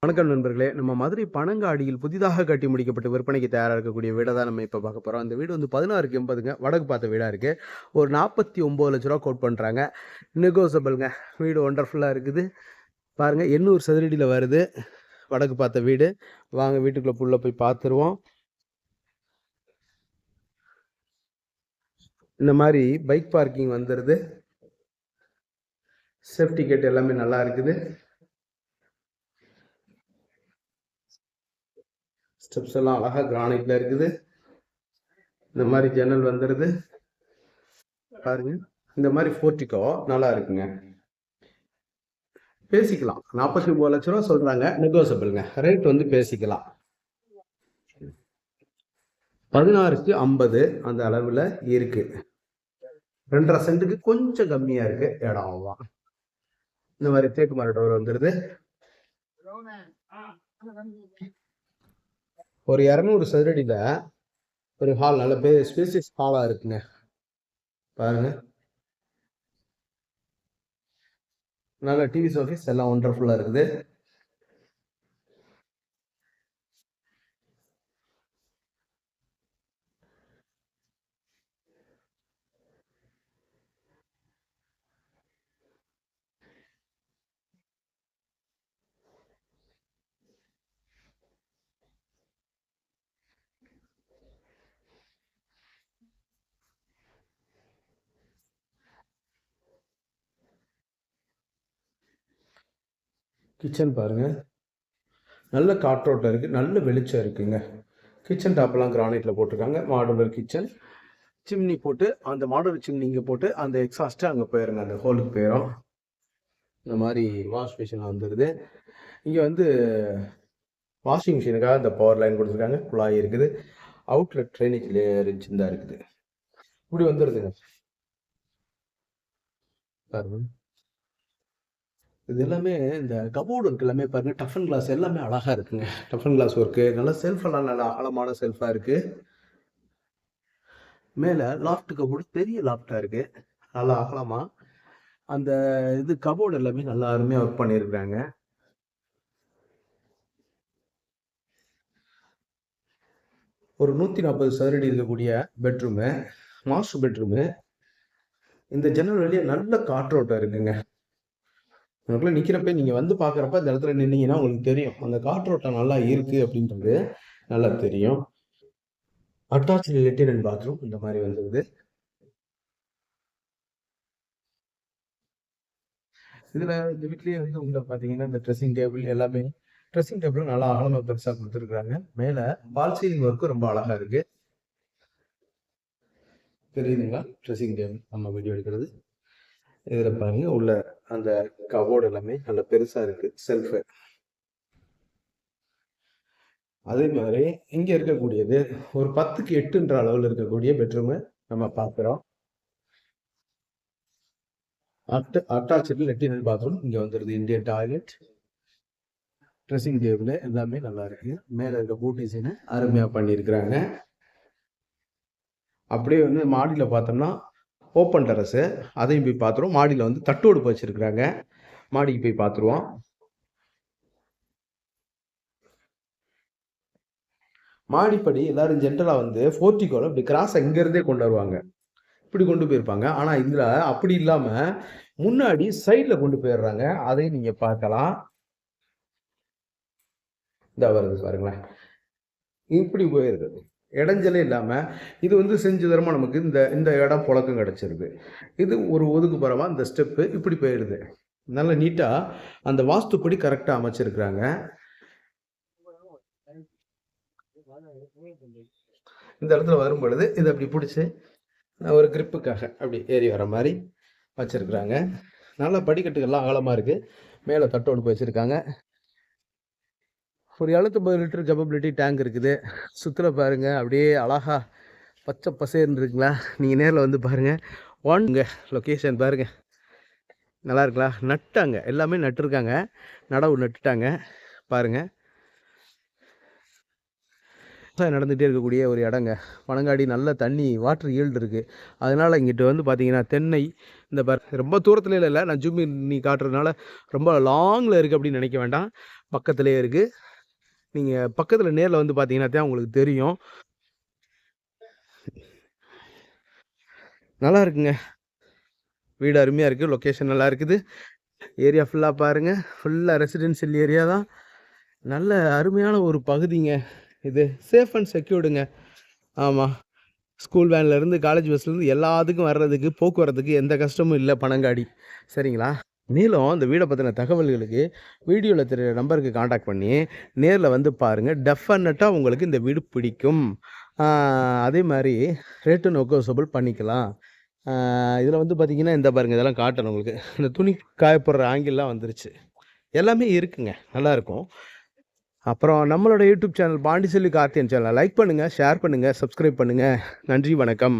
வணக்கம் நண்பர்களே. நம்ம மதுரை பனங்காடியில் புதிதாக கட்டி முடிக்கப்பட்டு விற்பனைக்கு தயாரா இருக்கக்கூடிய வீட தான் நம்ம இப்ப பார்க்க போறோம். அந்த வீடு வந்து 16க்கு 80ங்க. வடக்கு பார்த்த வீடா இருக்கு. ஒரு ரூ. 49,00,000 கோட் பண்றாங்க. நெகோசபிள்ங்க. வீடு வொண்டர்ஃபுல்லா இருக்குது. பாருங்க 800 சதுரடியில வருது. வடக்கு பார்த்த வீடு. வாங்க வீட்டுக்குள்ள உள்ள போய் பார்த்துருவோம். இந்த மாதிரி பைக் பார்க்கிங் வந்துருது. சேஃப்டி கேட் எல்லாமே நல்லா இருக்குது. ஸ்டெப்ஸ் எல்லாம் அழகா கிரானைட்ல இருக்குது. இந்த மாதிரி ஜன்னல் வந்துருது. பாருங்க. இந்த மாதிரி போர்ட்டிகோ நல்லா இருக்குங்க. பேசிக்கலாம். 49,00,000 ரூபா சொல்றாங்க. நெகோசியபிள்ங்க. ரேட் வந்து பேசிக்கலாம். 16க்கு 50 அந்த அளவுல இருக்கு. 2.5 சென்ட்டுக்கு கொஞ்சம் கம்மியா இருக்கு இடம். அவ்வளவுதான். இந்த மாதிரி தேக்கு மர டோர் வந்துருது. ஒரு 200 சதுரடியில ஒரு ஹால் நல்ல ஸ்பேசியஸ் ஹாலா இருக்குங்க. பாருங்க. நல்ல டிவி சோஃபீஸ் எல்லாம் ஒண்டர்ஃபுல்லா இருக்குது. கிச்சன் பாருங்க. நல்ல காற்றோட்டம் இருக்கு. நல்ல வெளிச்சம் இருக்குங்க. கிச்சன் டாப்லாம் கிரானைட்ல போட்டிருக்காங்க. Modular kitchen. சிம்னி போட்டு அந்த மாடுலர் சிம்னி இங்கே போட்டு அந்த எக்ஸாஸ்ட்டு அங்கே போயிருங்க. அந்த ஹோலுக்கு போயிடும். இந்த மாதிரி வாஷ் மிஷின் வந்துடுது. இங்கே வந்து வாஷிங் மிஷினுக்காக இந்த பவர் லைன் கொடுத்துருக்காங்க. குழாய் இருக்குது. அவுட்லெட் ட்ரைனேஜ் ரிஞ்சின் தான் இருக்குது. இப்படி வந்துடுதுங்க. பாருங்க. இது எல்லாமே இந்த கபோர்டு ஒர்க் எல்லாமே பாருங்க. டஃபன் கிளாஸ் எல்லாமே அழகா இருக்குங்க. டஃபன் கிளாஸ் ஒர்க்கு நல்லா செல்ஃப் எல்லாம் நல்லா ஆழமான செல்ஃபா இருக்கு. மேல லாஃப்ட் கபோர்டு பெரிய லாஃப்டா இருக்கு. நல்லா அகலமா அந்த இது கபோர்டு எல்லாமே நல்லா அருமையா ஒர்க் பண்ணியிருக்கிறாங்க. ஒரு 140 சதுரடி இருக்கக்கூடிய பெட்ரூமு, மாஸ்டர் பெட்ரூமு. இந்த ஜன்னல் வழியா நல்ல காற்றோட்டம் இருக்குங்க. உங்களுக்குள்ள நிக்கிறப்ப நீங்க வந்து பாக்குறப்ப இந்த இடத்துல நின்னீங்கன்னா உங்களுக்கு தெரியும். அந்த காற்றோட்டம் நல்லா இருக்கு அப்படின்றது நல்லா தெரியும். அட்டாச்டு லெட்டின் அண்ட் பாத்ரூம் இந்த மாதிரி வந்துருது. இதுல இந்த வீட்லயே வந்து உள்ள பாத்தீங்கன்னா இந்த ட்ரெஸ்ஸிங் டேபிள் எல்லாமே ட்ரெஸ்ஸிங் டேபிளும் நல்லா அகலமா பெருசா கொடுத்துருக்காங்க. மேல பால் சீலிங் ஒர்க்கும் ரொம்ப அழகா இருக்கு. தெரியுதுங்களா? ட்ரெஸ்ஸிங் டேபிள் நம்ம வீடியோ எடுக்கிறது. இதுல பாருங்க உள்ள அந்த கபோர்டு எல்லாமே நல்ல பெருசா இருக்கு. செல்ஃபு. அதே மாதிரி இங்க இருக்கக்கூடியது ஒரு 10க்கு 8ன்ற அளவுல இருக்கக்கூடிய பெட்ரூமு நம்ம பார்க்கிறோம். அட்டாச்சு லெட்டின் அண்ட் பாத்ரூம் இங்க வந்துருது. இந்தியன் டாய்லெட், ட்ரெஸ்ஸிங் டேபிள் எல்லாமே நல்லா இருக்கு. மேல இருக்க பூட்டிஸின்னு அருமையா பண்ணியிருக்கிறாங்க. அப்படியே வந்து மாடியில பார்த்தோம்னா ஓப்பன் டெரஸு. அதையும் போய் பார்த்துருவோம். மாடியில வந்து தட்டோடு வச்சிருக்கிறாங்க. மாடிக்கு போய் பார்த்துருவோம். மாடிப்படி எல்லாரும் ஜென்ரலா வந்து போர்ட்டிகோல இப்படி கிராஸா இங்க இருந்தே கொண்டு வருவாங்க. இப்படி கொண்டு போயிருப்பாங்க. ஆனா இதுல அப்படி இல்லாம முன்னாடி சைட்ல கொண்டு போயிடுறாங்க. அதையும் நீங்க பார்க்கலாம். இந்த வருது பாருங்களேன். இப்படி போயிருது. இடைஞ்சலே இல்லாம இது வந்து செஞ்சு தரமா நமக்கு இந்த இந்த இடம் புழக்கம் கிடைச்சிருது. இது ஒரு ஒதுக்குப்புறமா இந்த ஸ்டெப்பு இப்படி போயிடுது. நல்ல நீட்டா அந்த வாஸ்துப்படி கரெக்டா அமைச்சிருக்கிறாங்க. இந்த இடத்துல வரும் பொழுது இதை அப்படி பிடிச்சி ஒரு கிரிப்புக்காக அப்படி ஏறி வர மாதிரி வச்சிருக்கிறாங்க. நல்லா படிக்கட்டுகள்லாம் அகலமா இருக்கு. மேலே தட்டோடு வச்சிருக்காங்க. ஒரு 750 லிட்டர் கேப்பபிலிட்டி டேங்க் இருக்குது. சுற்றுல பாருங்க அப்படியே அழகா பச்சை பசேர்னு இருக்குங்களா? நீங்கள் நேரில் வந்து பாருங்க. ஒன்ங்க லொக்கேஷன் பாருங்க. நல்லா இருக்குங்களா? நட்டாங்க, எல்லாமே நட்டுருக்காங்க. நடவு நட்டுட்டாங்க பாருங்க. நடந்துகிட்டே இருக்கக்கூடிய ஒரு இடங்க. பனங்காடி நல்ல தண்ணி வாட்டர் ஈல்டு இருக்குது. அதனால் இங்கிட்டு வந்து பார்த்தீங்கன்னா தென்னை இந்த ரொம்ப தூரத்துல இல்லை, நான் ஜூம் பண்ணி காட்டுறதுனால ரொம்ப லாங்கில் இருக்குது அப்படின்னு நினைக்க வேண்டாம். பக்கத்துலேயே இருக்குது. நீங்கள் பக்கத்தில் நேரில் வந்து பார்த்தீங்கன்னா தான் உங்களுக்கு தெரியும். நல்லா இருக்குங்க. வீடு அருமையாக இருக்குது. லொக்கேஷன் நல்லா இருக்குது. ஏரியா ஃபுல்லாக பாருங்கள். ஃபுல்லாக ரெசிடென்ஷியல் ஏரியா தான். நல்ல அருமையான ஒரு பகுதிங்க இது. சேஃப் அண்ட் செக்யூர்டுங்க. ஆமாம், ஸ்கூல் வேன்லேருந்து காலேஜ் பஸ்லேருந்து எல்லாத்துக்கும் வர்றதுக்கு போக்குவரத்துக்கு எந்த கஷ்டமும் இல்லை பனங்காடி. சரிங்களா? மேலும் இந்த வீடை பற்றின தகவல்களுக்கு வீடியோவில் தெரிகிற நம்பருக்கு காண்டாக்ட் பண்ணி நேரில் வந்து பாருங்கள். டெஃபினட்டாக உங்களுக்கு இந்த வீடு பிடிக்கும். அதே மாதிரி ரேட்டு நெகோசியபிள் பண்ணிக்கலாம். இதில் வந்து பார்த்திங்கன்னா இந்த பாருங்கள், இதெல்லாம் காட்டணும் உங்களுக்கு. இந்த துணி காயப்படுற ஆங்கிள்லாம் வந்துருச்சு. எல்லாமே இருக்குங்க, நல்லாயிருக்கும். அப்புறம் நம்மளோட யூடியூப் சேனல் பாண்டிச்செல்வி கார்த்தியன் சேனலை லைக் பண்ணுங்கள், ஷேர் பண்ணுங்கள், சப்ஸ்கிரைப் பண்ணுங்கள். நன்றி, வணக்கம்.